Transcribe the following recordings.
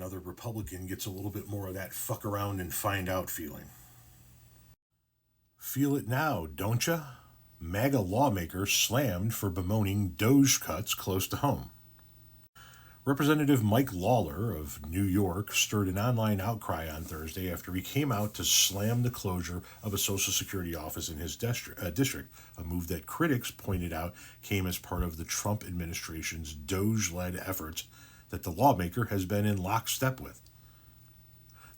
another Republican gets a little bit more of that fuck around and find out feeling. Feel it now, don't ya? MAGA lawmaker slammed for bemoaning Doge cuts close to home. Representative Mike Lawler of New York stirred an online outcry on Thursday after he came out to slam the closure of a Social Security office in his district, a move that critics pointed out came as part of the Trump administration's Doge-led efforts that the lawmaker has been in lockstep with.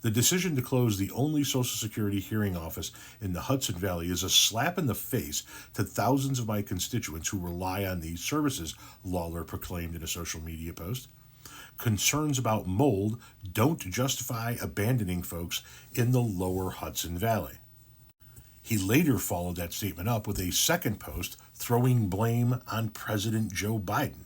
The decision to close the only Social Security hearing office in the Hudson Valley is a slap in the face to thousands of my constituents who rely on these services, Lawler proclaimed in a social media post. Concerns about mold don't justify abandoning folks in the lower Hudson Valley. He later followed that statement up with a second post throwing blame on President Joe Biden.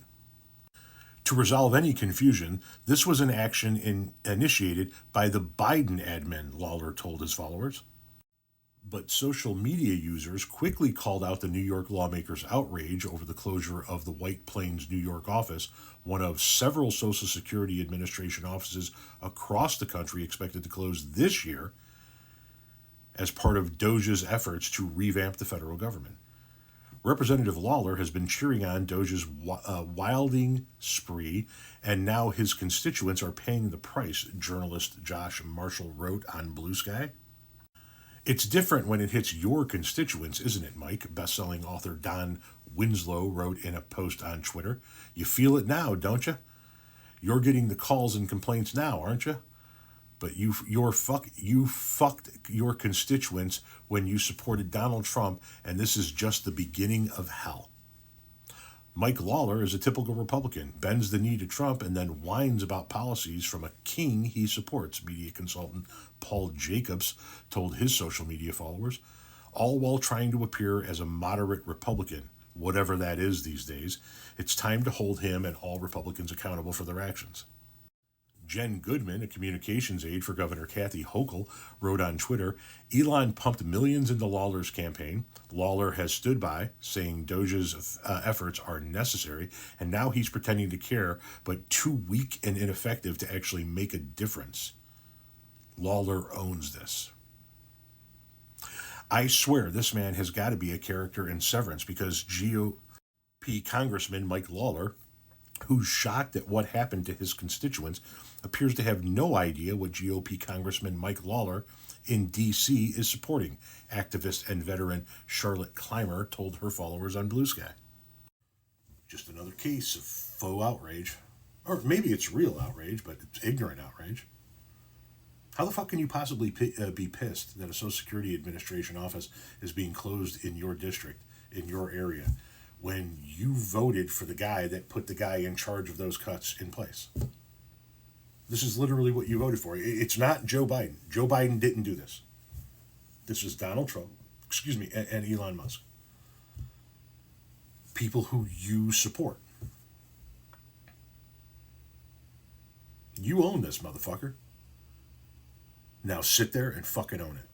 To resolve any confusion, this was an action initiated by the Biden admin, Lawler told his followers. But social media users quickly called out the New York lawmaker's outrage over the closure of the White Plains, New York office, one of several Social Security Administration offices across the country expected to close this year as part of Doge's efforts to revamp the federal government. Representative Lawler has been cheering on Doge's wilding spree, and now his constituents are paying the price, journalist Josh Marshall wrote on Bluesky. It's different when it hits your constituents, isn't it, Mike? Best-selling author Don Winslow wrote in a post on Twitter. You feel it now, don't you? You're getting the calls and complaints now, aren't you? But you fucked your constituents when you supported Donald Trump, and this is just the beginning of hell. Mike Lawler is a typical Republican, bends the knee to Trump, and then whines about policies from a king he supports, media consultant Paul Jacobs told his social media followers, all while trying to appear as a moderate Republican, whatever that is these days. It's time to hold him and all Republicans accountable for their actions. Jen Goodman, a communications aide for Governor Kathy Hochul, wrote on Twitter, Elon pumped millions into Lawler's campaign. Lawler has stood by, saying Doge's efforts are necessary, and now he's pretending to care, but too weak and ineffective to actually make a difference. Lawler owns this. I swear this man has got to be a character in Severance, because GOP Congressman Mike Lawler, who's shocked at what happened to his constituents, appears to have no idea what GOP Congressman Mike Lawler in D.C. is supporting, activist and veteran Charlotte Clymer told her followers on Bluesky. Just another case of faux outrage. Or maybe it's real outrage, but it's ignorant outrage. How the fuck can you possibly be pissed that a Social Security Administration office is being closed in your district, in your area, when you voted for the guy that put the guy in charge of those cuts in place? This is literally what you voted for. It's not Joe Biden. Joe Biden didn't do this. This is Donald Trump, and Elon Musk. People who you support. You own this, motherfucker. Now sit there and fucking own it.